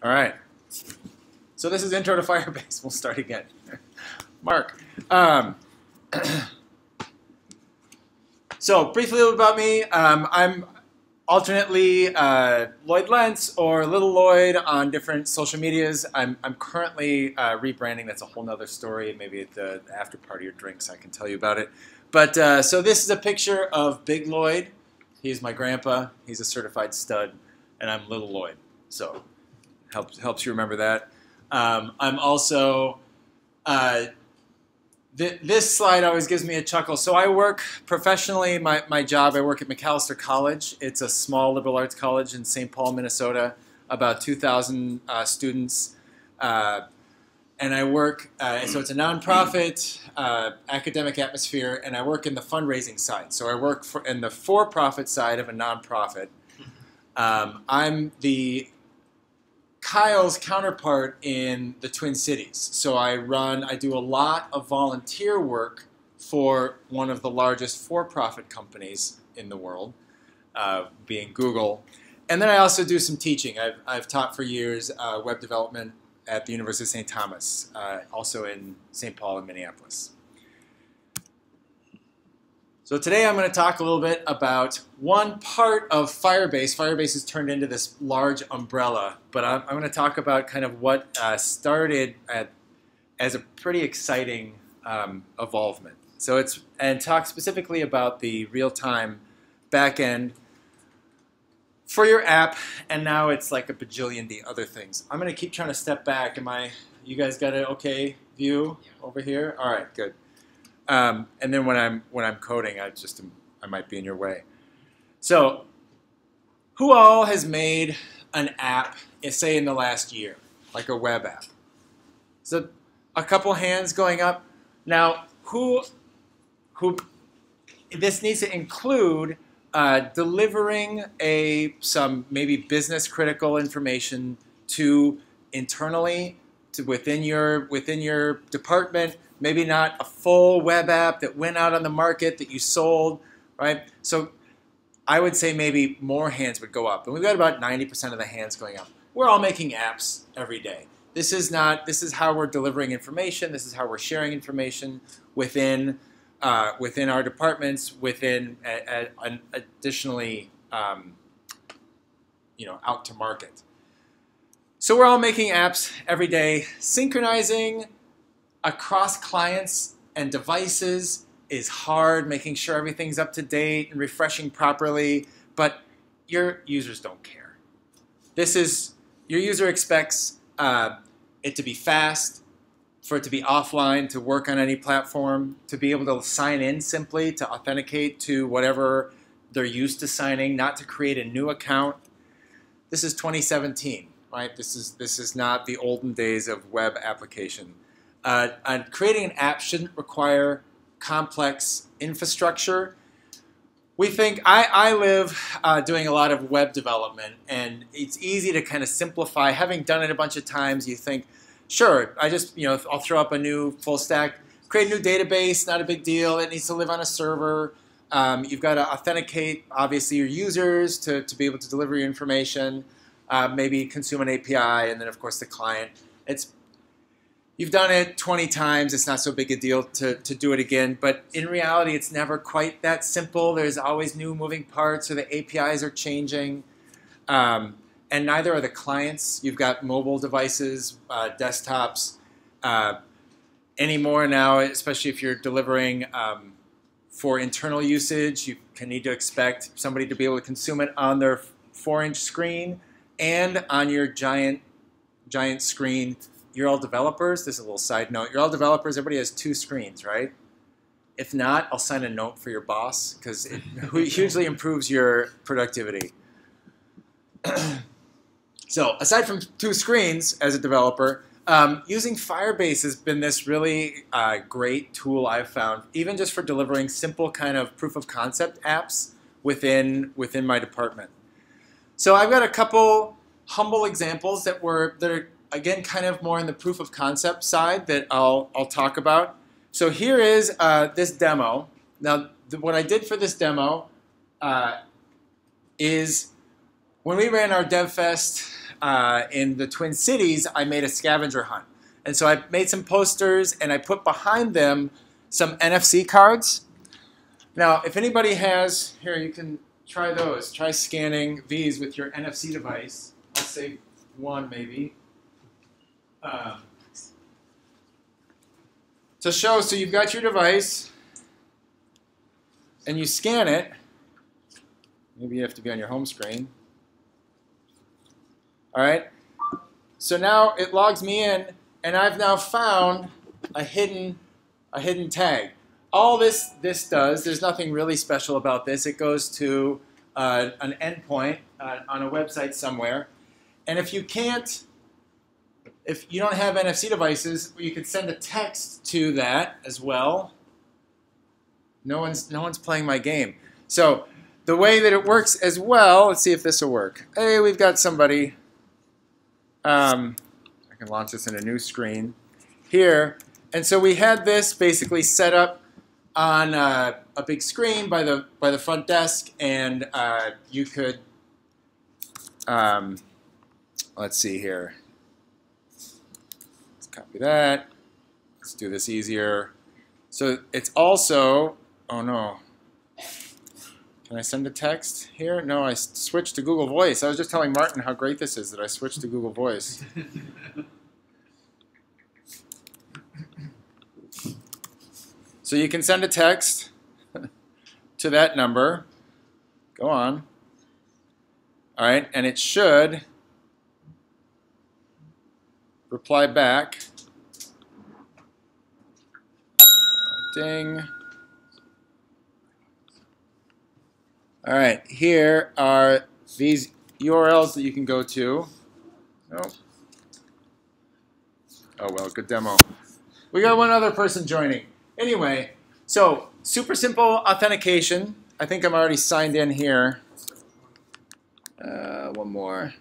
All right. So this is Intro to Firebase. We'll start again. Mark. So briefly about me, I'm alternately Lloyd Lentz or Little Lloyd on different social medias. I'm currently rebranding. That's a whole nother story. Maybe at the after party or drinks I can tell you about it. But so this is a picture of Big Lloyd. He's my grandpa. He's a certified stud. And I'm Little Lloyd. So helps you remember that. I'm also, this slide always gives me a chuckle. So I work professionally, my job, I work at McAllister College. It's a small liberal arts college in St. Paul, Minnesota, about 2,000 students. And I work, so it's a nonprofit academic atmosphere, and I work in the fundraising side. So I work in the for-profit side of a nonprofit. I'm Kyle's counterpart in the Twin Cities. So I do a lot of volunteer work for one of the largest for-profit companies in the world, being Google. And then I also do some teaching. I've taught for years web development at the University of St. Thomas, also in St. Paul and Minneapolis. So today I'm going to talk a little bit about one part of Firebase. Firebase has turned into this large umbrella, but I'm going to talk about kind of what started as a pretty exciting evolvement. So and talk specifically about the real-time backend for your app, and now it's like a bajillion other things. I'm going to keep trying to step back. You guys got an okay view over here? All right, good. And then when I'm coding, I might be in your way. So, who all has made an app, say in the last year, like a web app? So, a couple hands going up. Now, who? This needs to include delivering some maybe business critical information to internally to within your department. Maybe not a full web app that went out on the market that you sold, right? So I would say maybe more hands would go up. And we've got about 90% of the hands going up. We're all making apps every day. This is how we're delivering information. This is how we're sharing information within our departments, additionally, out to market. So we're all making apps every day, synchronizing across clients and devices is hard, making sure everything's up to date and refreshing properly, but your users don't care. Your user expects it to be fast, for it to be offline, to work on any platform, to be able to sign in simply, to authenticate to whatever they're used to signing, not to create a new account. This is 2017, right? This is not the olden days of web application. And creating an app shouldn't require complex infrastructure. We think, I live doing a lot of web development, and it's easy to kind of simplify. Having done it a bunch of times, you think, sure, I'll throw up a new full stack, create a new database, not a big deal. It needs to live on a server. You've got to authenticate, obviously, your users to be able to deliver your information, maybe consume an API, and then, of course, the client. You've done it 20 times. It's not so big a deal to do it again. But in reality, it's never quite that simple. There's always new moving parts, or the APIs are changing. And neither are the clients. You've got mobile devices, desktops. Anymore now, especially if you're delivering for internal usage, you can need to expect somebody to be able to consume it on their 4-inch screen and on your giant screen. You're all developers. This is a little side note. You're all developers. Everybody has 2 screens, right? If not, I'll sign a note for your boss because it hugely improves your productivity. So aside from 2 screens as a developer, using Firebase has been this really great tool I've found, even just for delivering simple kind of proof of concept apps within my department. So I've got a couple humble examples that are again, kind of more in the proof of concept side that I'll talk about. So here is this demo. Now, what I did for this demo is when we ran our DevFest in the Twin Cities, I made a scavenger hunt. And so I made some posters, and I put behind them some NFC cards. Now, if anybody has, here, you can try those. Try scanning these with your NFC device. I'll say one maybe. To show, so you've got your device, and you scan it. Maybe you have to be on your home screen. All right. So now it logs me in, and I've now found a hidden tag. All this does, there's nothing really special about this. It goes to an endpoint on a website somewhere. And if you don't have NFC devices, you could send a text to that as well. No one's playing my game. So the way that it works as well, let's see if this will work. Hey, we've got somebody. I can launch this in a new screen here. And so we had this basically set up on a big screen by the front desk, and you could, let's see here. Let's copy that. Let's do this easier. So it's also, oh no. Can I send a text here? No, I switched to Google Voice. I was just telling Martin how great this is that I switched to Google Voice. So you can send a text to that number. Go on. All right, and it should reply back. Ding. All right, here are these URLs that you can go to. Nope. Oh, well, good demo. We got one other person joining. Anyway, so super simple authentication. I think I'm already signed in here. One more.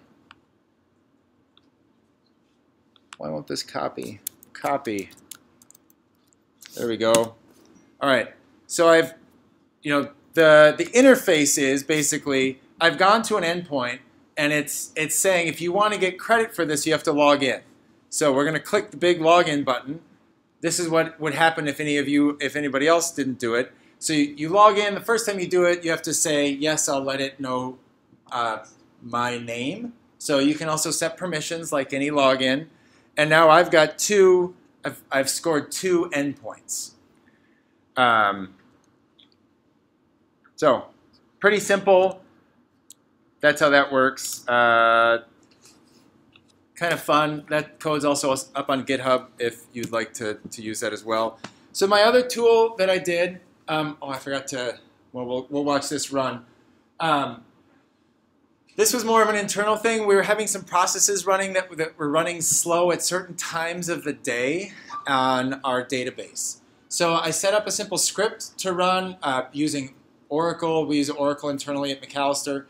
Why won't this copy? Copy. There we go. All right, so I've, the interface is basically, I've gone to an endpoint, and it's saying if you want to get credit for this, you have to log in. So we're going to click the big login button. This is what would happen if anybody else didn't do it. So you log in. The first time you do it, you have to say, yes, I'll let it know my name. So you can also set permissions like any login. And now I've got I've scored 2 endpoints. So pretty simple. That's how that works. Kind of fun. That code's also up on GitHub if you'd like to use that as well. So my other tool that I did, I forgot to, well, we'll watch this run. This was more of an internal thing. We were having some processes running that were running slow at certain times of the day on our database. So I set up a simple script to run using Oracle. We use Oracle internally at McAllister.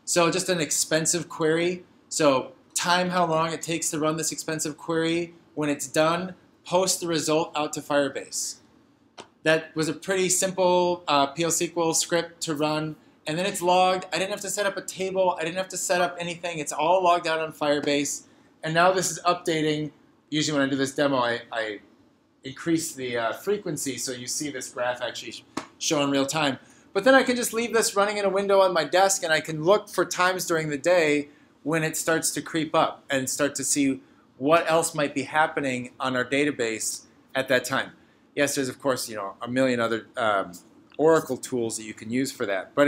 So just an expensive query. So time how long it takes to run this expensive query. When it's done, post the result out to Firebase. That was a pretty simple PL SQL script to run. And then it's logged. I didn't have to set up a table. I didn't have to set up anything. It's all logged out on Firebase. And now this is updating. Usually when I do this demo, I increase the frequency so you see this graph actually show in real time. But then I can just leave this running in a window on my desk, and I can look for times during the day when it starts to creep up and start to see what else might be happening on our database at that time. Yes, there's of course a million other Oracle tools that you can use for that, but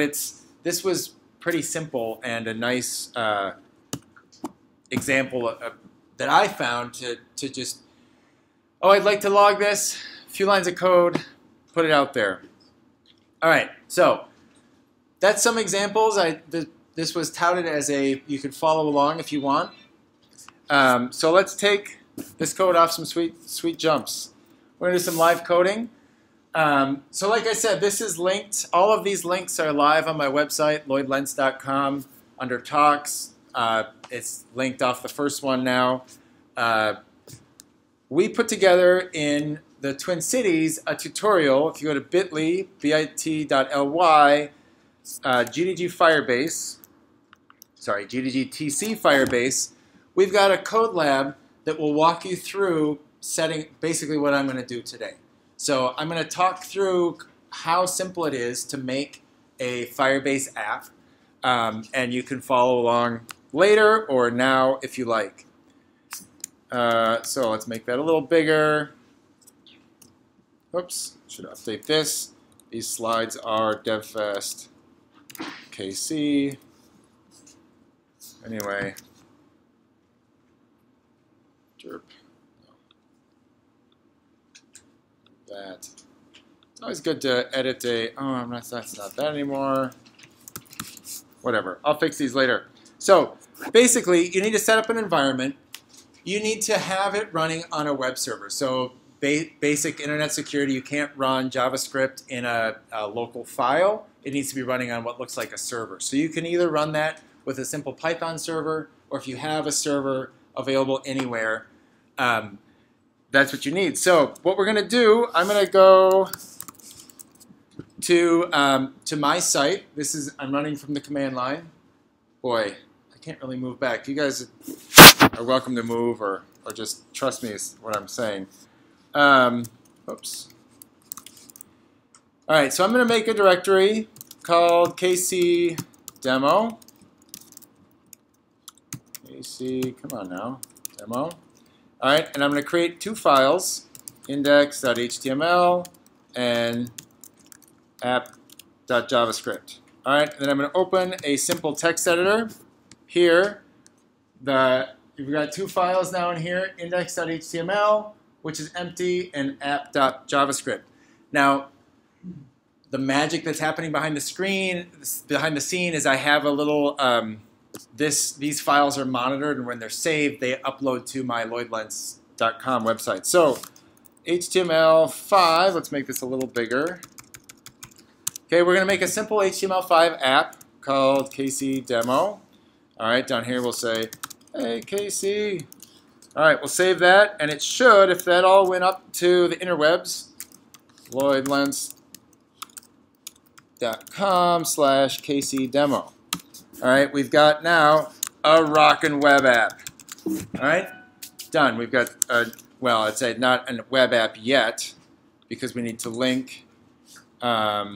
this was pretty simple and a nice example that I found to just, I'd like to log this, a few lines of code, put it out there. All right, so that's some examples. This was touted as you could follow along if you want. So let's take this code off some sweet jumps. We're going to do some live coding. So like I said, this is linked. All of these links are live on my website, lloydlentz.com, under talks. It's linked off the first one now. We put together in the Twin Cities a tutorial. If you go to bit.ly, bit.ly, GDG Firebase. GDG-TC Firebase, we've got a code lab that will walk you through setting basically what I'm going to do today. So I'm going to talk through how simple it is to make a Firebase app, and you can follow along later or now if you like. So let's make that a little bigger. Oops, should update this. These slides are DevFest KC. Anyway, derp. That. It's always good to edit a. Oh, that's not that anymore. Whatever. I'll fix these later. So basically, you need to set up an environment. You need to have it running on a web server. So basic internet security, you can't run JavaScript in a local file. It needs to be running on what looks like a server. So you can either run that with a simple Python server, or if you have a server available anywhere, that's what you need. So what we're going to do, I'm going to go to my site. I'm running from the command line. Boy, I can't really move back. You guys are welcome to move or just trust me is what I'm saying. Oops. All right, so I'm going to make a directory called KC demo. KC, come on now, demo. All right, and I'm going to create two files, index.html and app.javascript. All right, and then I'm going to open a simple text editor. Here, you've got two files now in here, index.html, which is empty, and app.javascript. Now, the magic that's happening behind the scene is I have a little, these files are monitored, and when they're saved, they upload to my LloydLentz.com website. So, HTML5, let's make this a little bigger. Okay, we're going to make a simple HTML5 app called KC demo. All right, down here we'll say, hey, KC. All right, we'll save that, and it should, if that all went up to the interwebs, LloydLentz.com/KC demo. All right, we've got now a rockin' web app. All right, done. We've got, well, I'd say not a web app yet, because we need to link our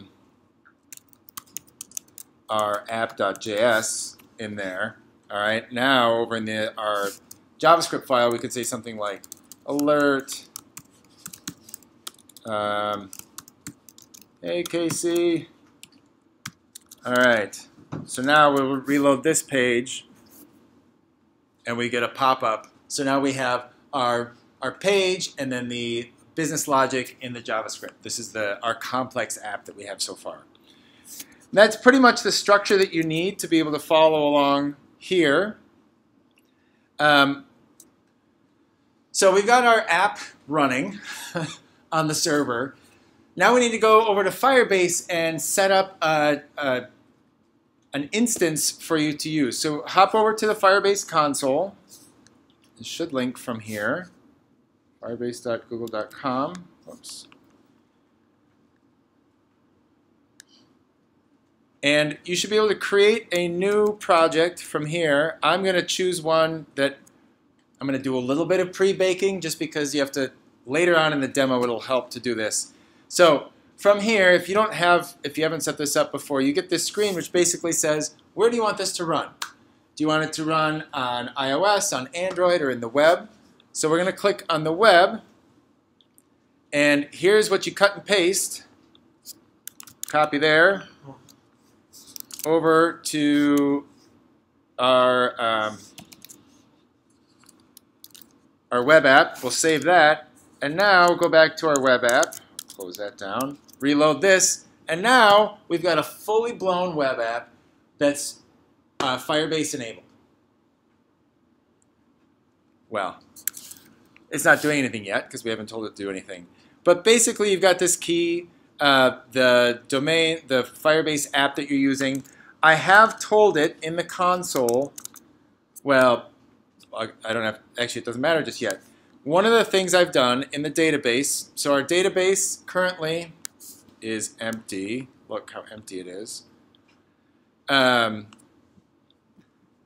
app.js in there. All right, now over in our JavaScript file, we could say something like alert, hey KC. All right, so now we'll reload this page, and we get a pop-up. So now we have our page, and then the business logic in the JavaScript. This is our complex app that we have so far. And that's pretty much the structure that you need to be able to follow along here. So we've got our app running on the server. Now we need to go over to Firebase and set up an instance for you to use. So hop over to the Firebase console. It should link from here, firebase.google.com. Oops. And you should be able to create a new project from here. I'm going to choose one that I'm going to do a little bit of pre-baking just because you have to, later on in the demo, it'll help to do this. So from here, if you haven't set this up before, you get this screen which basically says, where do you want this to run? Do you want it to run on iOS, on Android, or in the web? So we're going to click on the web, and here's what you cut and paste. Copy there. Over to our web app. We'll save that. And now we'll go back to our web app. Close that down. Reload this. And now we've got a fully blown web app that's Firebase enabled. Well, it's not doing anything yet because we haven't told it to do anything. But basically you've got this key, the domain, the Firebase app that you're using. I have told it in the console, well, I don't have, actually it doesn't matter just yet. One of the things I've done in the database, so our database currently is empty. Look how empty it is.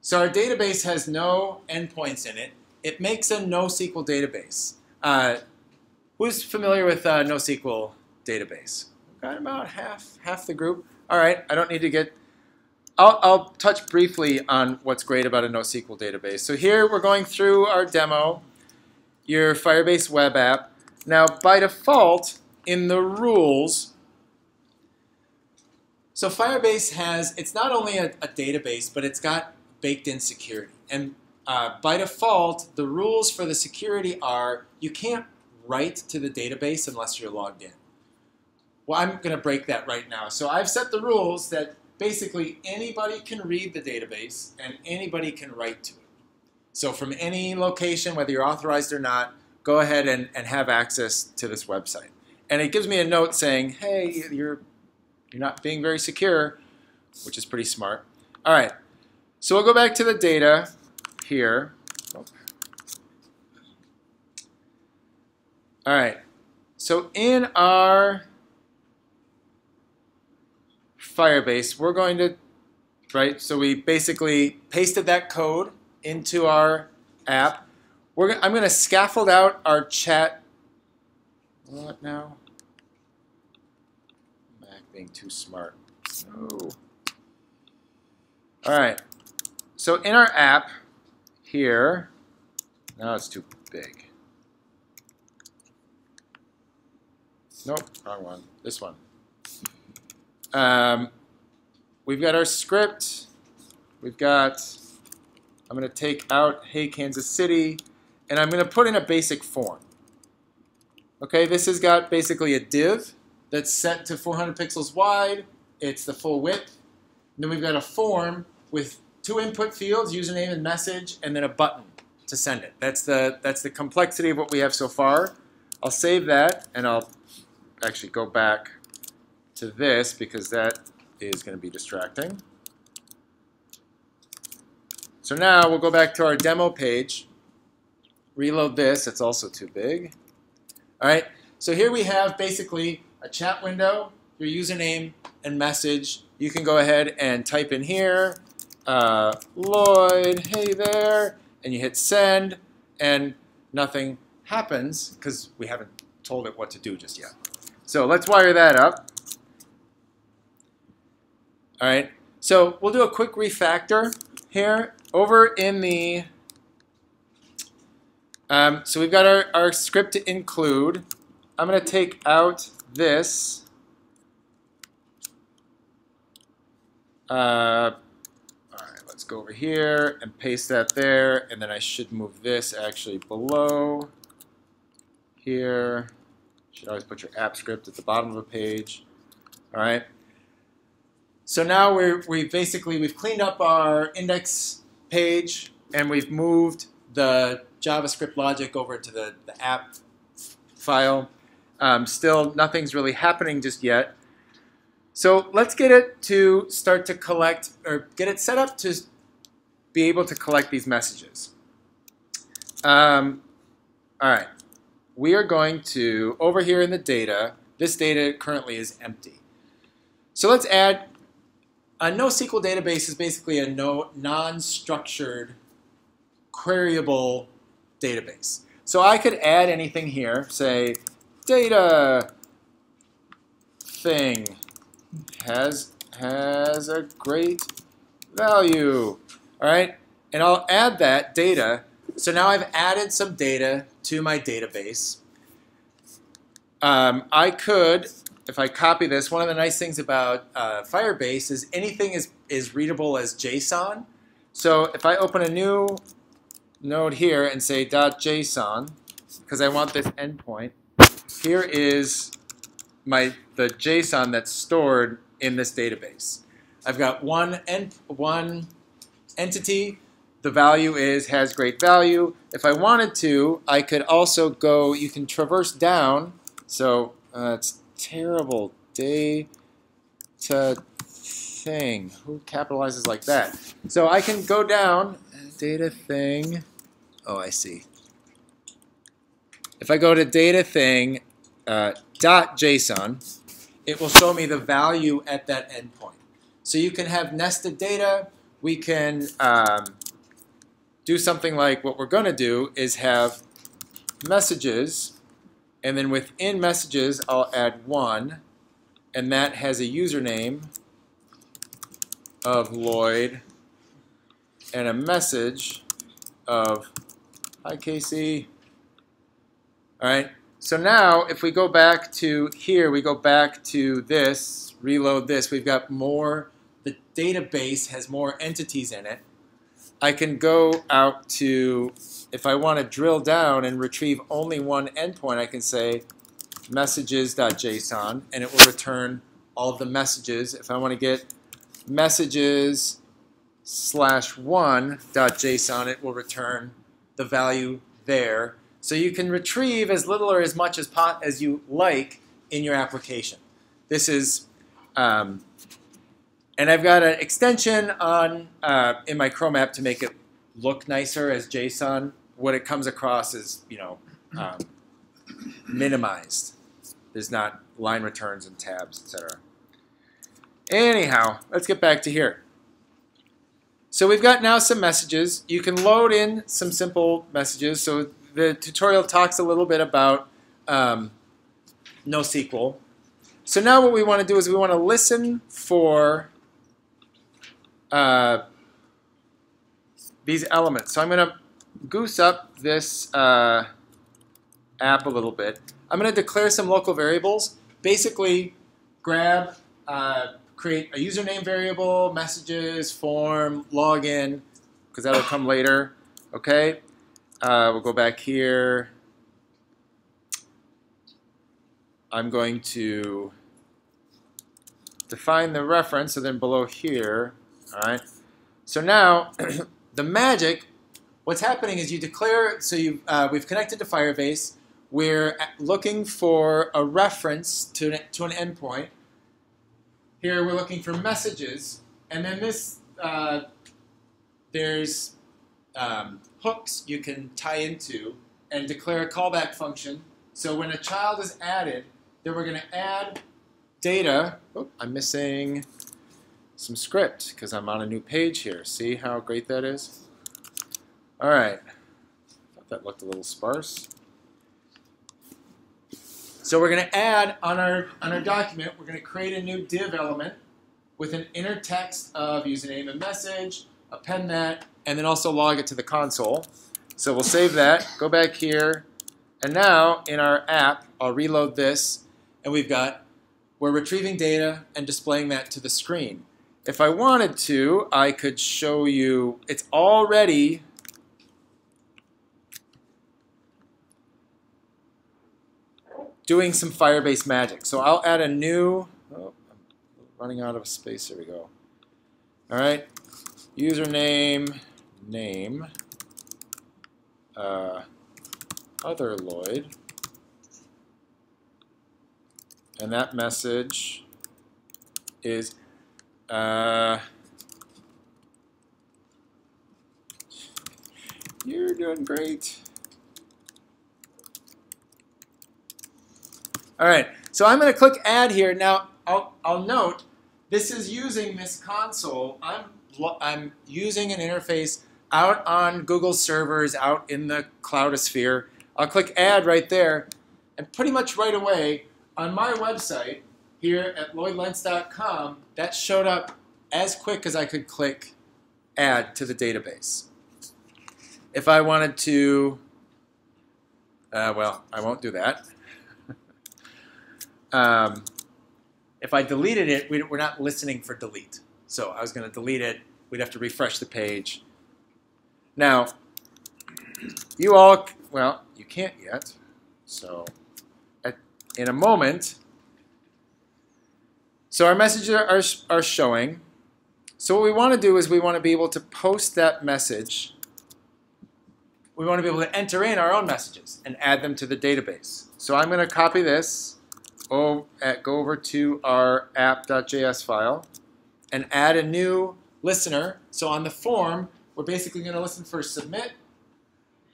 So our database has no endpoints in it. It makes a NoSQL database. Who's familiar with NoSQL database? We've got about half the group. All right, I don't need to get... I'll touch briefly on what's great about a NoSQL database. So here we're going through our demo, your Firebase web app. Now, by default, in the rules, so Firebase has, it's not only a database, but it's got baked-in security. And by default, the rules for the security are you can't write to the database unless you're logged in. Well, I'm going to break that right now. So I've set the rules that basically anybody can read the database and anybody can write to it. So from any location, whether you're authorized or not, go ahead and have access to this website. And it gives me a note saying, hey, you're not being very secure, which is pretty smart. All right, so we'll go back to the data here. All right, so in our Firebase, we're going to, right, so we basically pasted that code into our app. I'm going to scaffold out our chat. What now? Mac being too smart. No. All right, so in our app here, now it's too big. Nope, wrong one. This one. We've got our script. We've got, I'm going to take out Hey Kansas City, and I'm going to put in a basic form. Okay, this has got basically a div that's set to 400 pixels wide. It's the full width. And then we've got a form with 2 input fields, username and message, and then a button to send it. That's the complexity of what we have so far. I'll save that, and I'll actually go back to this because that is going to be distracting. So now we'll go back to our demo page, reload this. It's also too big. All right, so here we have basically a chat window, your username and message. You can go ahead and type in here, Lloyd, hey there, and you hit send, and nothing happens because we haven't told it what to do just yet. So let's wire that up. All right, so we'll do a quick refactor here. Over in the, so we've got our script to include. I'm going to take out this. All right, let's go over here and paste that there, and then I should move this actually below here. You should always put your app script at the bottom of a page. All right. So now we've cleaned up our index page, and we've moved the JavaScript logic over to the app file. Still, nothing's really happening just yet. So let's get it to start to collect, or get it set up to be able to collect these messages. All right. We are going to, over here in the data, this data currently is empty. So let's add, a NoSQL database is basically a non-structured, queryable database. So I could add anything here, say data thing has a great value, all right? And I'll add that data. So now I've added some data to my database. I could, if I copy this, one of the nice things about Firebase is anything is readable as JSON. So if I open a new node here and say .json, because I want this endpoint, here is the JSON that's stored in this database. I've got one entity. The value has great value. If I wanted to, I could also go, you can traverse down. So it's terrible. Data thing. Who capitalizes like that? So I can go down, data thing. Oh, I see. If I go to data thing .json, it will show me the value at that endpoint. So you can have nested data we can do something like what we're going to do is have messages, and then within messages I'll add one, and that has a username of Lloyd and a message of hi Casey. All right, so now if we go back to here, we go back to this, reload this, we've got more, the database has more entities in it. I can go out to, if I want to drill down and retrieve only one endpoint, I can say messages.json, and it will return all of the messages. If I want to get messages/1.json, it will return the value there. So you can retrieve as little or as much as you like in your application. This is, and I've got an extension on in my Chrome app to make it look nicer as JSON. What it comes across is, minimized. There's not line returns and tabs, etc. Anyhow, let's get back to here. So we've got now some messages. You can load in some simple messages. So the tutorial talks a little bit about NoSQL. So now what we want to do is we want to listen for these elements. So I'm going to goose up this app a little bit. I'm going to declare some local variables. Basically, grab, create a username variable, messages, form, login, because that'll come later. Okay, we'll go back here. I'm going to define the reference, so then below here. All right. So now the magic. What's happening is you declare. So we've connected to Firebase. We're looking for a reference to an endpoint. Here we're looking for messages, and then this there's hooks you can tie into and declare a callback function. So when a child is added, then we're going to add data. Oh, I'm missing some script because I'm on a new page here. See how great that is? All right. I thought that looked a little sparse. So we're going to add on our document, we're going to create a new div element with an inner text of username and message, append that, and then also log it to the console. So we'll save that, go back here, and now in our app, I'll reload this, and we're retrieving data and displaying that to the screen. If I wanted to, I could show you, it's already doing some Firebase magic. So I'll add a new, oh, I'm running out of space, here we go. All right, username, name, other Lloyd, and that message is, you're doing great. All right, so I'm going to click Add here. Now, I'll note this is using this console. I'm using an interface out on Google servers, out in the cloudosphere. I'll click Add right there, and pretty much right away on my website here at lloydlentz.com, that showed up as quick as I could click Add to the database. If I wanted to, well, I won't do that. If I deleted it, we're not listening for delete. So I was going to delete it. We'd have to refresh the page. Now, you all, well, you can't yet. So in a moment, so our messages are showing. So what we want to do is we want to be able to post that message. We want to be able to enter in our own messages and add them to the database. So I'm going to copy this. Go over to our app.js file and add a new listener. So on the form, we're basically going to listen for submit,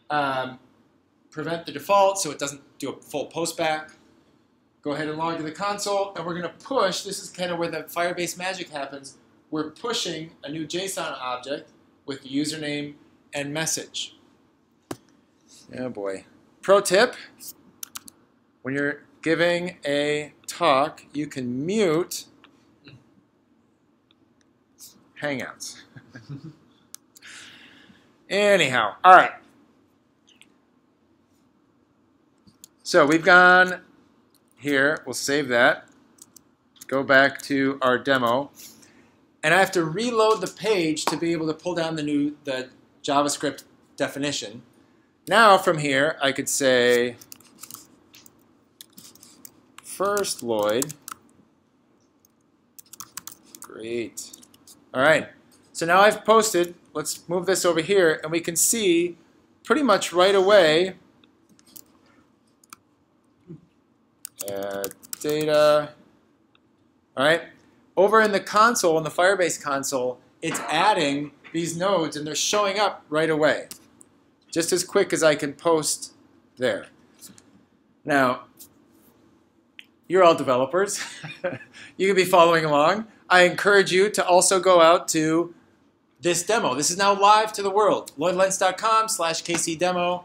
prevent the default so it doesn't do a full post back. Go ahead and log to the console, and we're going to push. This is kind of where the Firebase magic happens. we're pushing a new JSON object with username and message. Oh boy. Pro tip, when you're giving a talk, you can mute Hangouts. Anyhow, all right. So we've gone here. We'll save that. Go back to our demo. And I have to reload the page to be able to pull down the JavaScript definition. Now from here, I could say, first Lloyd. Great. All right. So now I've posted. Let's move this over here, and we can see pretty much right away data. All right. Over in the console, in the Firebase console, it's adding these nodes, and they're showing up right away, just as quick as I can post there. Now, you're all developers. You can be following along. I encourage you to also go out to this demo. This is now live to the world. LloydLentz.com/KCDemo.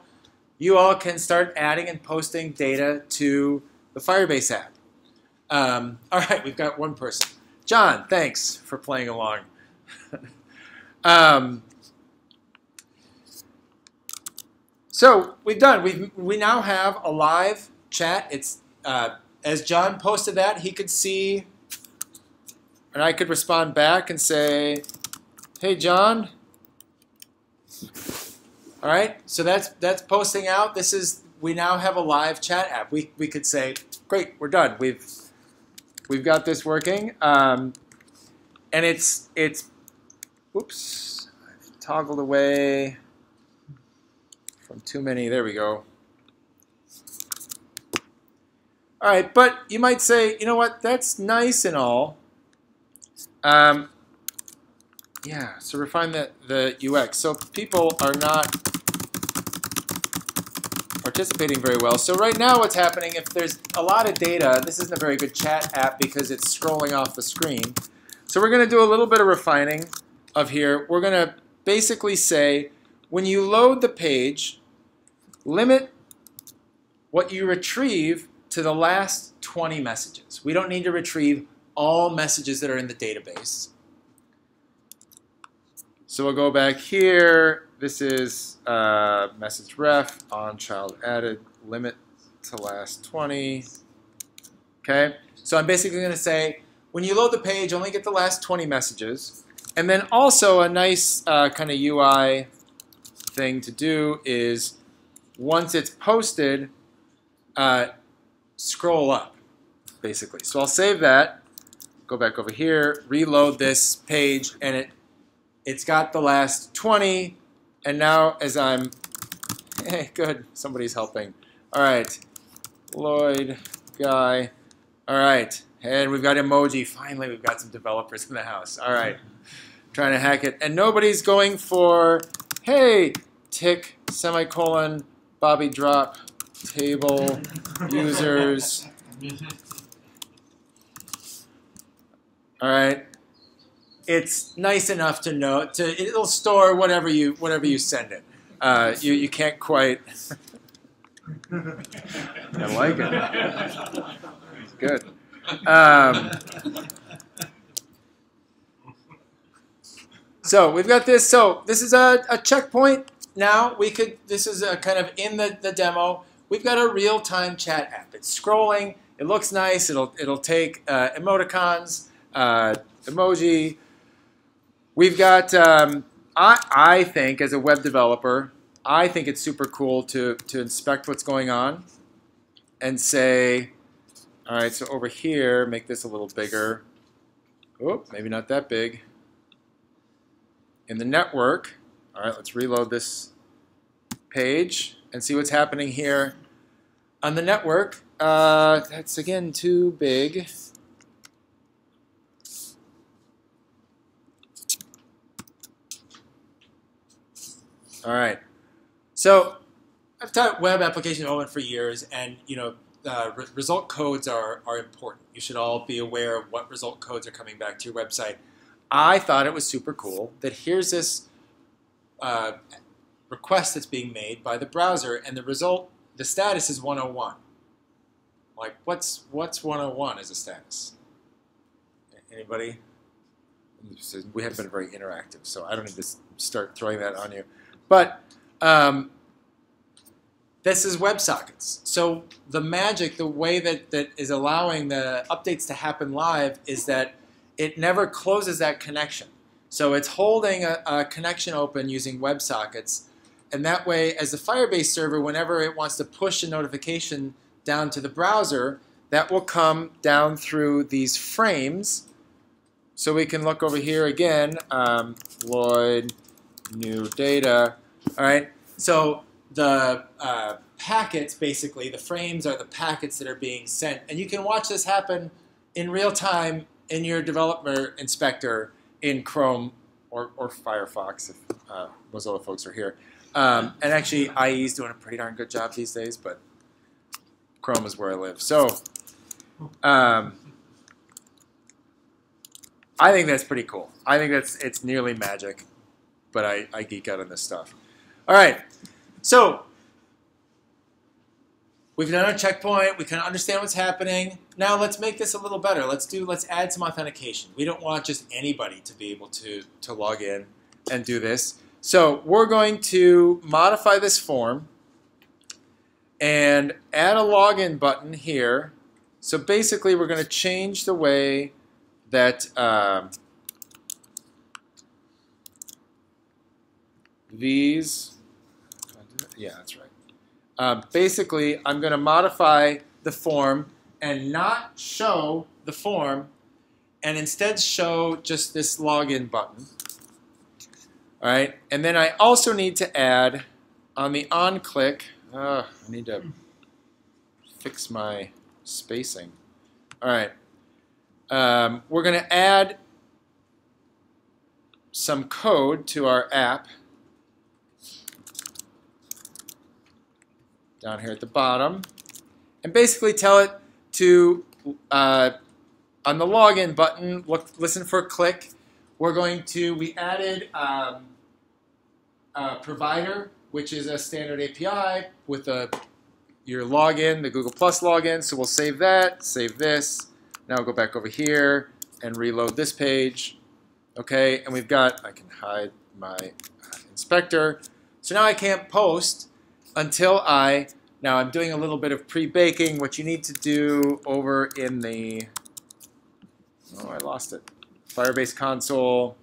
You all can start adding and posting data to the Firebase app. All right, we've got one person. John, thanks for playing along. So we've done. We now have a live chat. It's as John posted that, he could see, and I could respond back and say, "Hey, John." All right. So that's posting out. We now have a live chat app. We could say, "Great, we're done. We've got this working." And it's whoops, I've toggled away from too many. There we go. All right, but you might say, you know what? That's nice and all. Yeah, so refine the UX. So people are not participating very well. So right now what's happening, if there's a lot of data, this isn't a very good chat app because it's scrolling off the screen. So we're going to do a little bit of refining of here. We're going to basically say, when you load the page, limit what you retrieve to the last 20 messages. We don't need to retrieve all messages that are in the database. So we'll go back here. This is message ref on child added, limit to last 20. Okay, so I'm basically going to say, when you load the page, only get the last 20 messages. And then also a nice kind of UI thing to do is, once it's posted, scroll up, basically. So I'll save that, go back over here, reload this page, and it's got the last 20. And now as I'm, hey, good, somebody's helping. All right, Lloyd guy. All right, and we've got emoji. Finally, we've got some developers in the house. All right, trying to hack it. And nobody's going for, hey, tick, semicolon, Bobby drop, table, users. All right. It's nice enough to know it'll store whatever you send it. You can't quite. I like it. It's good. So we've got this. So this is a checkpoint. Now this is a kind of in the demo. We've got a real-time chat app. It's scrolling. It looks nice. It'll take emoticons, emoji. We've got, I think, as a web developer, I think it's super cool to inspect what's going on and say, all right, so over here, make this a little bigger. Oh, maybe not that big. In the network, all right, let's reload this page and see what's happening here. On the network, that's, again, too big. All right, so I've taught web application development for years, and result codes are important. You should all be aware of what result codes are coming back to your website. I thought it was super cool that here's this request that's being made by the browser, and the result, the status is 101. Like, what's 101 as a status? Anybody? We haven't been very interactive, so I don't need to start throwing that on you. But this is WebSockets. So the magic, the way that is allowing the updates to happen live is that it never closes that connection. So it's holding a connection open using WebSockets, and that way, as the Firebase server, whenever it wants to push a notification down to the browser, that will come down through these frames. So we can look over here again, Lloyd, new data. All right, so the packets, basically, the frames are the packets that are being sent. And you can watch this happen in real time in your developer inspector in Chrome or Firefox, if Mozilla folks are here. And actually, IE is doing a pretty darn good job these days, but Chrome is where I live. So I think that's pretty cool. I think it's nearly magic, but I geek out on this stuff. All right, so we've done our checkpoint. We kind of understand what's happening. Now let's make this a little better. Let's add some authentication. We don't want just anybody to be able to log in and do this. So we're going to modify this form and add a login button here. So basically, we're going to change the way that these, yeah, that's right. Basically, I'm going to modify the form and not show the form, and instead show just this login button. All right, and then I also need to add on the on click. I need to fix my spacing. All right, we're going to add some code to our app down here at the bottom, and basically tell it to on the login button, listen for a click. We added a provider, which is a standard API with your login, the Google Plus login. So we'll save that, save this. Now we'll go back over here and reload this page. Okay, and we've got, I can hide my inspector. So now I can't post until now I'm doing a little bit of pre-baking. What you need to do over in the, oh, I lost it. Firebase console.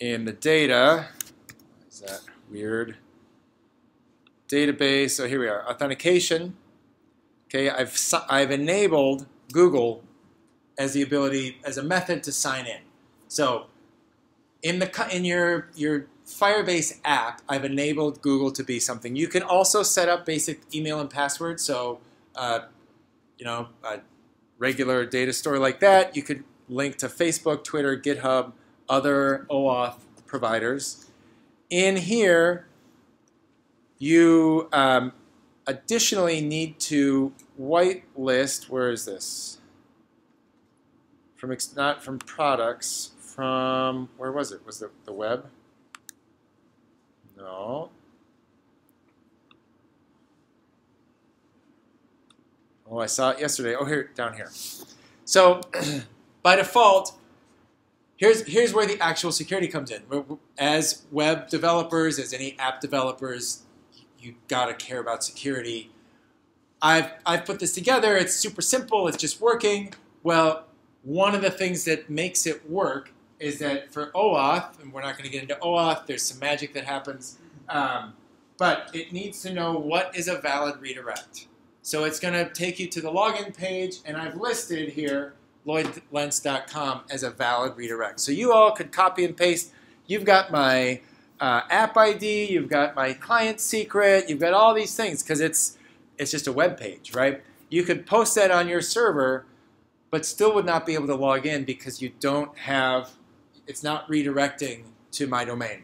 In the data, is that weird? Database, so here we are, authentication. Okay, I've enabled Google as the ability, as a method to sign in. So in your Firebase app, I've enabled Google to be something. You can also set up basic email and password. So you know, a regular data store like that, you could link to Facebook, Twitter, GitHub, other OAuth providers. In here, you additionally need to whitelist, where is this? Not from products, from, where was it? Was it the web? No. Oh, I saw it yesterday. Oh, here, down here. So by default, here's where the actual security comes in. As web developers, as any app developers, you gotta care about security. I've put this together. It's super simple. It's just working. Well, one of the things that makes it work is that for OAuth, and we're not going to get into OAuth. There's some magic that happens, but it needs to know what is a valid redirect. So it's going to take you to the login page, and I've listed here LloydLentz.com as a valid redirect. So you all could copy and paste. You've got my app ID, you've got my client secret, you've got all these things because it's just a web page, right? You could post that on your server, but still would not be able to log in because you don't have, it's not redirecting to my domain.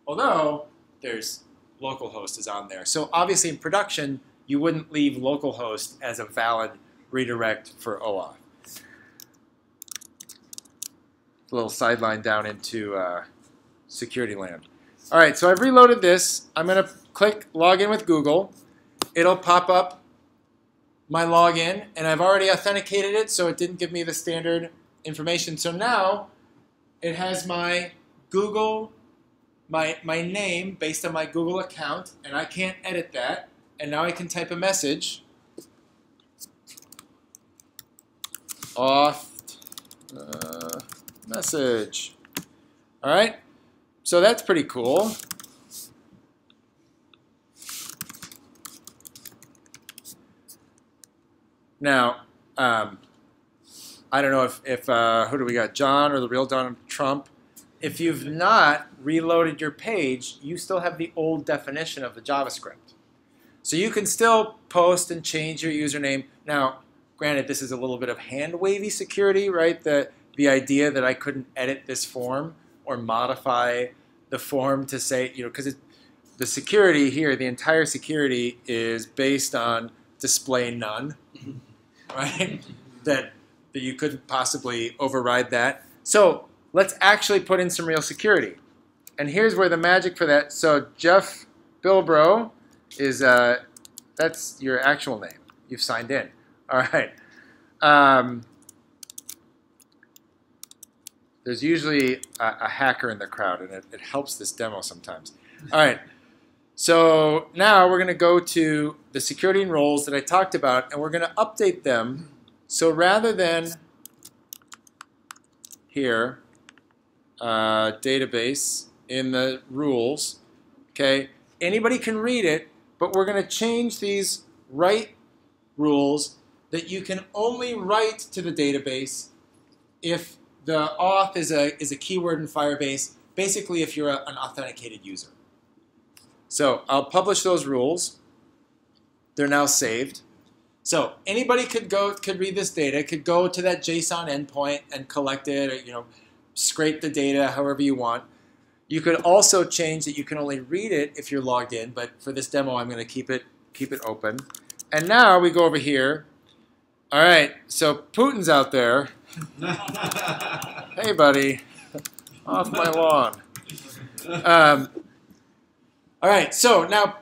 Although there's localhost is on there. So obviously in production, you wouldn't leave localhost as a valid redirect for OAuth. A little sideline down into security land. All right, so I've reloaded this. I'm going to click Login with Google. It'll pop up my login, and I've already authenticated it, so it didn't give me the standard information. So now it has my Google, my name based on my Google account, and I can't edit that. And now I can type a message. Auth message. All right, so that's pretty cool. Now, I don't know if who do we got, John or the real Donald Trump? If you've not reloaded your page, you still have the old definition of the JavaScript. So you can still post and change your username. Now, granted, this is a little bit of hand-wavy security, right? The idea that I couldn't edit this form or modify the form to say, because the security here, the entire security is based on display none, right? that you couldn't possibly override that. So let's actually put in some real security. And here's where the magic for that. So Jeff Bilbro is, that's your actual name. You've signed in. All right. There's usually a hacker in the crowd, and it helps this demo sometimes. All right. So now we're going to go to the security and roles that I talked about, and we're going to update them. So rather than here, database in the rules, okay, anybody can read it, but we're going to change these write rules that you can only write to the database if the auth is a keyword in Firebase, basically if you're an authenticated user. So I'll publish those rules. They're now saved. So anybody could read this data, could go to that JSON endpoint and collect it, or scrape the data however you want. You could also change that you can only read it if you're logged in, but for this demo I'm going to keep it open. And now we go over here. All right, so Putin's out there. Hey, buddy, off my lawn. All right, so now,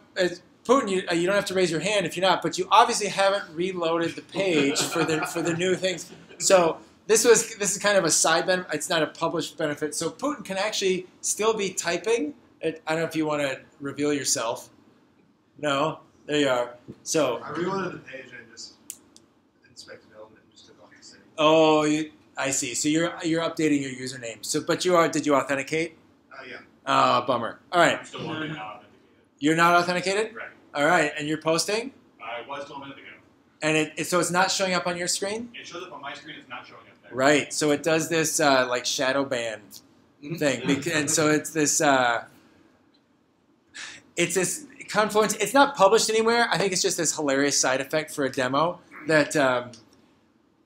Putin, you don't have to raise your hand if you're not, but you obviously haven't reloaded the page for the new things. So this is kind of a side benefit. It's not a published benefit. So Putin can actually still be typing. I don't know if you want to reveal yourself. No, there you are. So I reloaded the page and just inspected element and just took off the same. Oh, I see. So you're updating your username. So, but did you authenticate? Yeah. Oh, bummer. All right. I'm still not authenticated. You're not authenticated? Right. All right, and you're posting? I was till a minute ago. And so it's not showing up on your screen? It shows up on my screen, it's not showing up there. Right, so it does this like shadow band thing. And so it's this confluence. It's not published anywhere. I think it's just this hilarious side effect for a demo that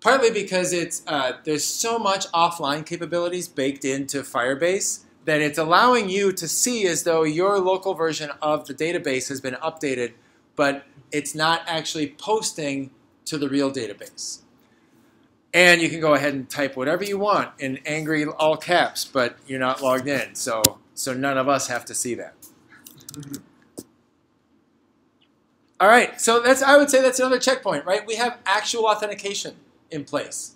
partly because there's so much offline capabilities baked into Firebase that it's allowing you to see as though your local version of the database has been updated, but it's not actually posting to the real database. And you can go ahead and type whatever you want in angry all caps, but you're not logged in, so none of us have to see that. All right, so I would say that's another checkpoint, right? We have actual authentication in place.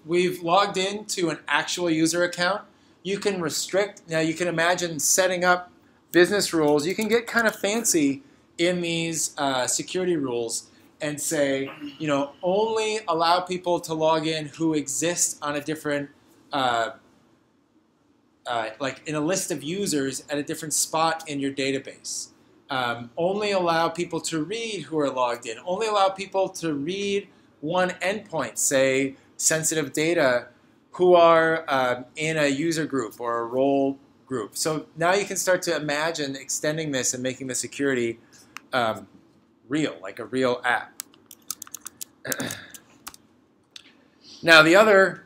We've logged into an actual user account. You can restrict. Now you can imagine setting up business rules. You can get kind of fancy in these security rules and say, only allow people to log in who exist on a different, like in a list of users at a different spot in your database. Only allow people to read who are logged in. Only allow people to read one endpoint, say sensitive data, who are in a user group or a role group. So now you can start to imagine extending this and making the security real, like a real app. Now the other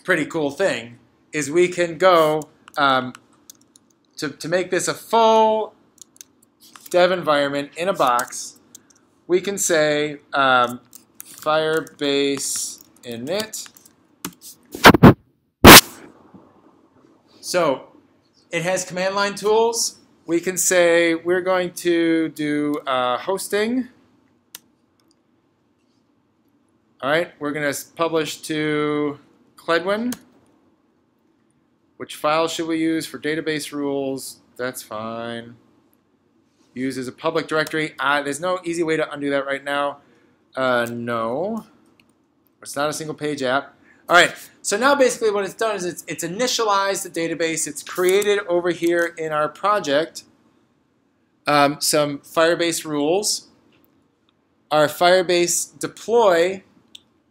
pretty cool thing is we can go to make this a full dev environment in a box. We can say Firebase init. So it has command line tools. We can say we're going to do hosting. All right, we're going to publish to Cledwin. Which file should we use for database rules? That's fine. Use as a public directory. There's no easy way to undo that right now. No. It's not a single page app. All right, so now basically what it's done is it's initialized the database. It's created over here in our project some Firebase rules. Our Firebase deploy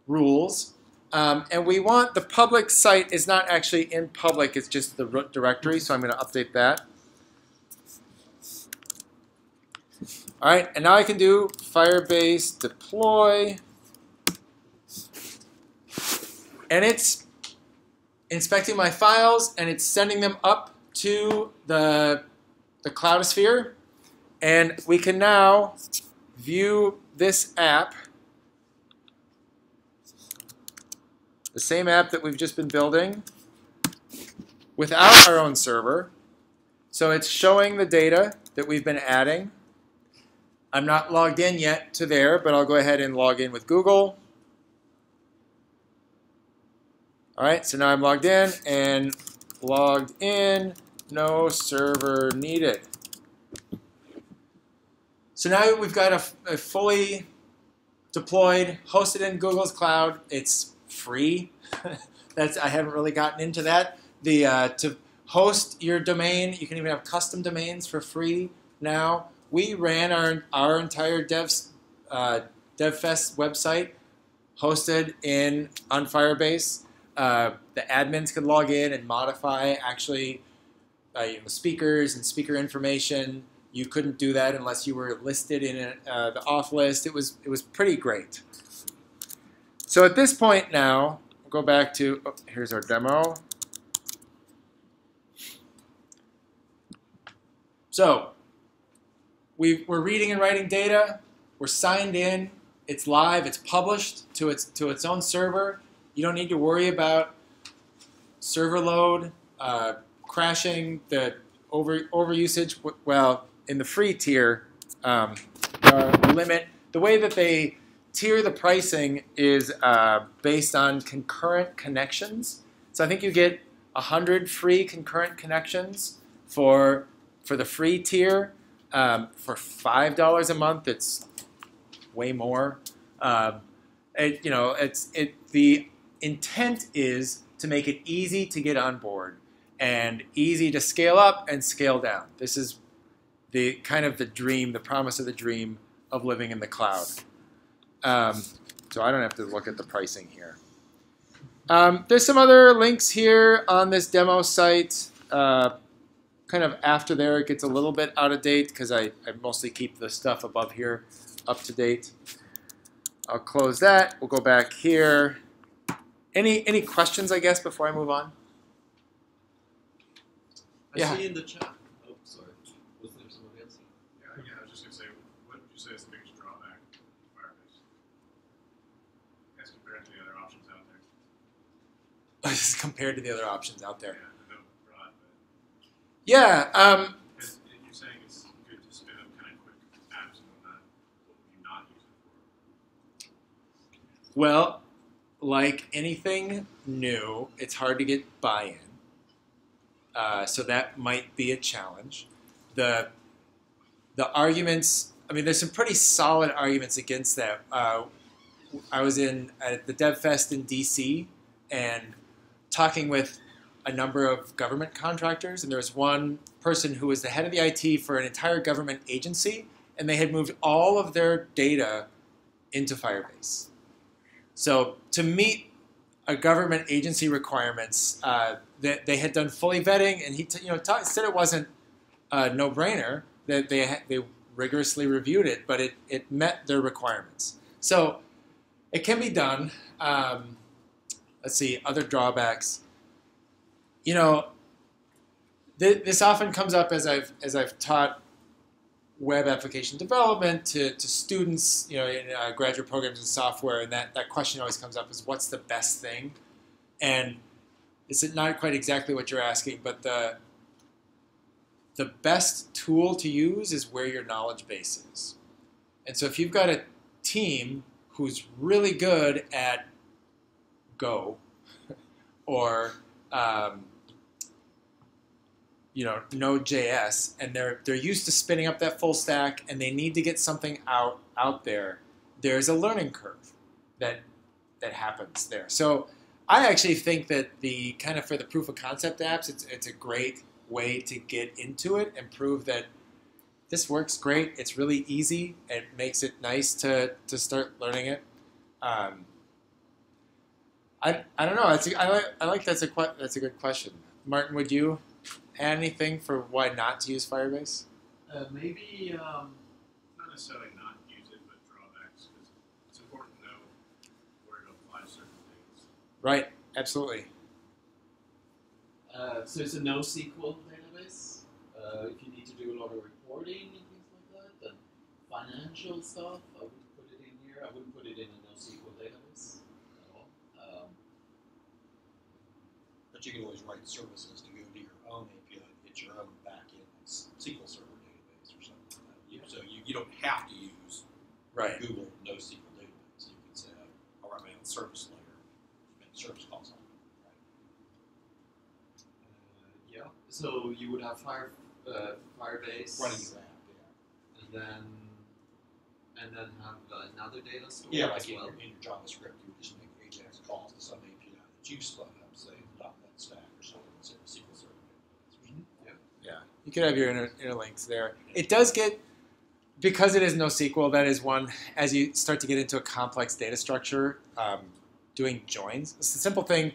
rules. And we want the public site is not actually in public, it's just the root directory, so I'm going to update that. All right, and now I can do Firebase deploy. And it's inspecting my files, and it's sending them up to the Cloudosphere. And we can now view this app, the same app that we've just been building, without our own server. So it's showing the data that we've been adding. I'm not logged in yet to there, but I'll go ahead and log in with Google. All right, so now I'm logged in, and logged in, no server needed. So now we've got a fully deployed, hosted in Google's cloud. It's free. I haven't really gotten into that. To host your domain, you can even have custom domains for free now. We ran our entire DevFest website hosted on Firebase. The admins could log in and modify actually speakers and speaker information. You couldn't do that unless you were listed in the off list. It was pretty great. So at this point now, we'll go back to, here's our demo. So we're reading and writing data. We're signed in. It's live. It's published to its own server. You don't need to worry about server load, crashing, the overusage. Well, in the free tier, limit. The way that they tier the pricing is based on concurrent connections. So I think you get 100 free concurrent connections for the free tier. For $5 a month, it's way more. The intent is to make it easy to get on board and easy to scale up and scale down. This is the kind of the dream, the promise of the dream of living in the cloud. So I don't have to look at the pricing here. There's some other links here on this demo site. Kind of after there, it gets a little bit out of date because I mostly keep the stuff above here up to date. I'll close that. We'll go back here. Any questions, I guess, before I move on? I see in the chat. Oh, sorry. Was there somebody else? Yeah, I was just going to say, what would you say is the biggest drawback to Firebase as compared to the other options out there? As compared to the other options out there. Yeah, I know broad, but Yeah. because you're saying it's good to spin up kind of quick apps and whatnot. What would you not use it for? Well, like anything new, it's hard to get buy-in. So that might be a challenge. The arguments, I mean, there's some pretty solid arguments against that. I was at the DevFest in DC and talking with a number of government contractors, and there was one person who was the head of the IT for an entire government agency, and they had moved all of their data into Firebase. So to meet a government agency requirements, they had done fully vetting, and he said it wasn't a no-brainer, that they rigorously reviewed it, but it met their requirements. So it can be done. Let's see, other drawbacks. This often comes up as I've taught web application development to students, in graduate programs in software, and that question always comes up is what's the best thing? And it's not quite exactly what you're asking, but the best tool to use is where your knowledge base is. And so if you've got a team who's really good at Go or Node.js, and they're used to spinning up that full stack, and they need to get something out there, there's a learning curve that happens there. So I actually think that for the proof of concept apps, it's a great way to get into it and prove that this works great. It's really easy. It makes it nice to start learning it. I don't know. I like that's a good question. Martin, would you add anything for why not to use Firebase? Maybe Not necessarily not use it, but drawbacks, because it's important to know where to apply certain things. Right. Absolutely. so it's a NoSQL database. If you need to do a lot of reporting and things like that, then financial stuff, I wouldn't put it in here. I wouldn't put it in a NoSQL database at all. But you can always write services to go to your own API, get your own backend SQL Server database or something like that. So you don't have to use Right. Google NoSQL database. You can say, I'll write my own service layer, make service calls on it. Yeah. So you would have Firebase Running your app, and then have another data store yeah. as Like well. in your JavaScript, you would just make AJAX calls to some API that you spun up, say .NET Stack or something, instead of SQL Server database or something. Yeah. You could have your interlinks there. It does get, because it is NoSQL, that is one, as you start to get into a complex data structure, doing joins. It's a simple thing,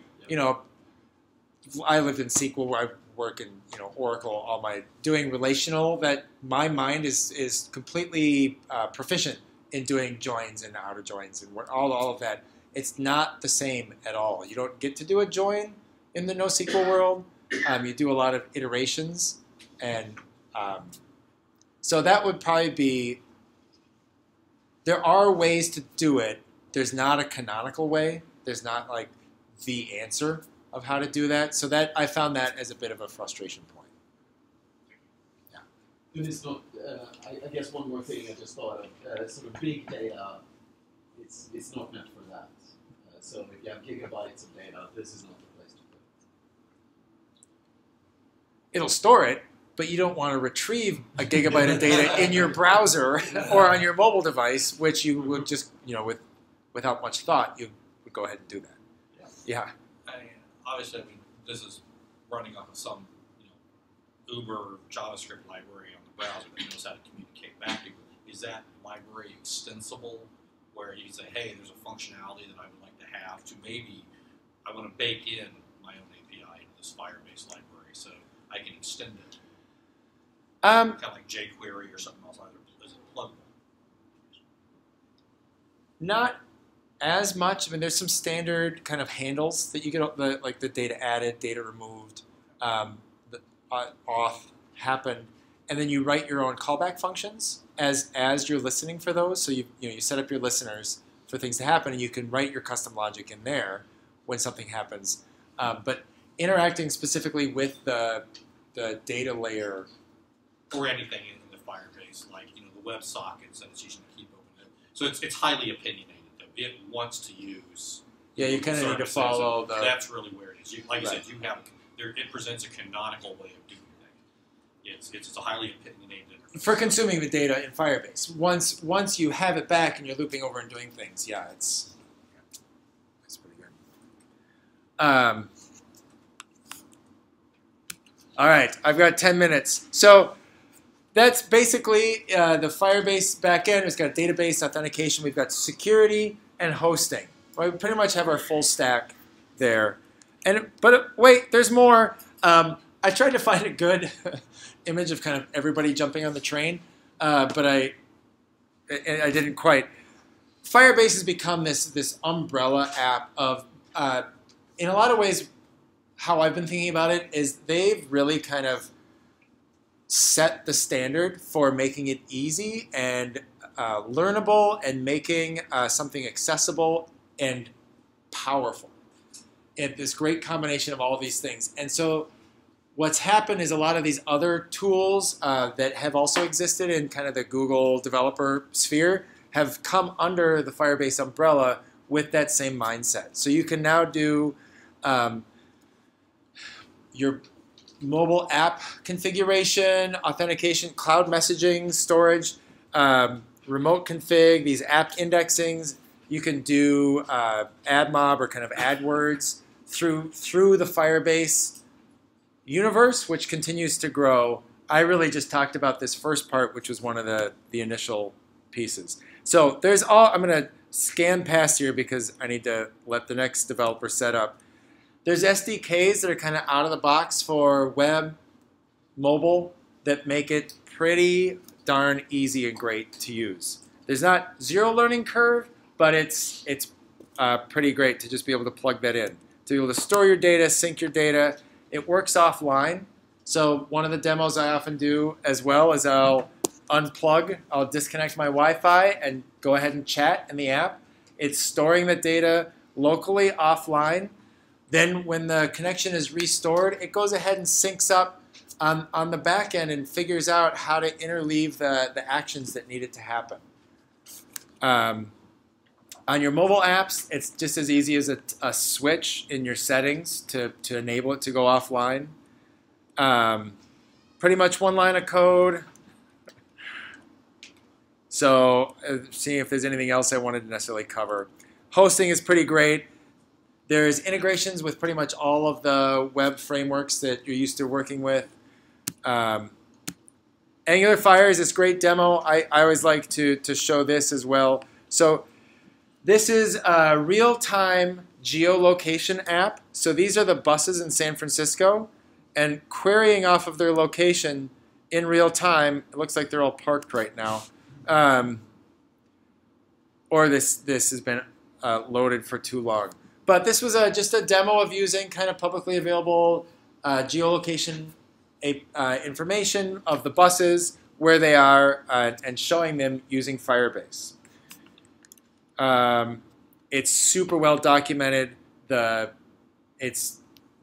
I lived in SQL where I work in Oracle, doing relational, that my mind is completely proficient in doing joins and outer joins and all of that. It's not the same at all. You don't get to do a join in the NoSQL world. You do a lot of iterations, and so that would probably be. There are ways to do it. There's not a canonical way. There's not like the answer of how to do that. So that I found that as a bit of a frustration point. And it's not. I guess one more thing I just thought of. Sort of big data. It's not meant for that. So if you have gigabytes of data, this is not the place to put it. It'll store it, but you don't want to retrieve a gigabyte of data in your browser or on your mobile device, which you would just, without much thought, you would go ahead and do that. Yeah. Obviously, this is running off of some, Uber JavaScript library on the browser that knows how to communicate back to you. Is that library extensible, where you say, hey, there's a functionality that I would like to have to maybe, I want to bake in my own API into this Firebase library so I can extend it? Kind of like jQuery or something else. Either is it pluggable? Not as much. I mean, there's some standard kind of handles that you get, like the data added, data removed, the auth happened, and then you write your own callback functions as you're listening for those. So you set up your listeners for things to happen, and you can write your custom logic in there when something happens. But interacting specifically with the data layer. Or anything in the Firebase, like the WebSockets that it's using to keep open. So it's highly opinionated. Though it wants to use. Yeah, you kind of need to follow the. That's really where it is. Like you said, it presents a canonical way of doing things. It's a highly opinionated. For consuming the data in Firebase, once you have it back and you're looping over and doing things, it's pretty good. All right, I've got 10 minutes. So that's basically the Firebase backend. It's got database authentication. We've got security and hosting. We pretty much have our full stack there. But wait, there's more. I tried to find a good image of kind of everybody jumping on the train, but I didn't quite. Firebase has become this umbrella app of, in a lot of ways, how I've been thinking about it is they've really kind of set the standard for making it easy and learnable and making something accessible and powerful. And this great combination of all of these things. And so what's happened is a lot of these other tools that have also existed in kind of the Google developer sphere have come under the Firebase umbrella with that same mindset. So you can now do your mobile app configuration, authentication, cloud messaging, storage, remote config, these app indexings. You can do AdMob or kind of AdWords through the Firebase universe, which continues to grow. I really just talked about this first part, which was one of the initial pieces. So there's I'm going to scan past here because I need to let the next developer set up. There's SDKs that are kind of out of the box for web, mobile, that make it pretty darn easy and great to use. There's not zero learning curve, but it's pretty great to just be able to plug that in. To be able to store your data, sync your data. It works offline. So one of the demos I often do as well is I'll unplug, I'll disconnect my Wi-Fi and go ahead and chat in the app. It's storing the data locally offline. Then when the connection is restored, it goes ahead and syncs up on the back end and figures out how to interleave the actions that need it to happen. On your mobile apps, it's just as easy as a switch in your settings to enable it to go offline. Pretty much one line of code. So seeing if there's anything else I wanted to necessarily cover. Hosting is pretty great. There's integrations with pretty much all of the web frameworks that you're used to working with. Angular Fire is this great demo. I always like to show this as well. So this is a real-time geolocation app. So these are the buses in San Francisco. And querying off of their location in real time, it looks like they're all parked right now. Or this has been loaded for too long. But this was just a demo of using kind of publicly available geolocation information of the buses, where they are, and showing them using Firebase. It's super well documented. The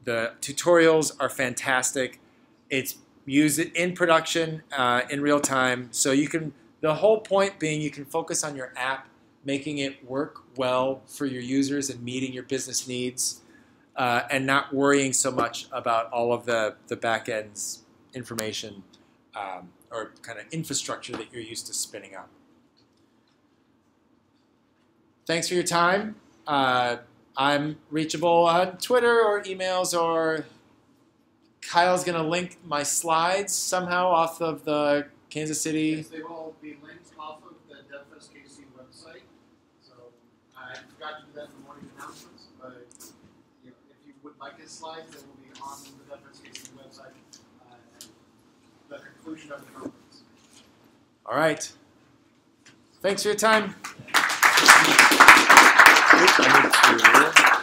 tutorials are fantastic. It's used in production in real time. So you can, the whole point being you can focus on your app, making it work well for your users and meeting your business needs, and not worrying so much about all of the back end's information or kind of infrastructure that you're used to spinning up. Thanks for your time. I'm reachable on Twitter or emails, or Kyle's going to link my slides somehow off of the Kansas City. Yes, they will be linked off of the DevFest KC website. So I forgot to do that in the morning announcements, but if you would like his slides, they will be on the DevFest KC website at the conclusion of the conference. All right. Thanks for your time. I need to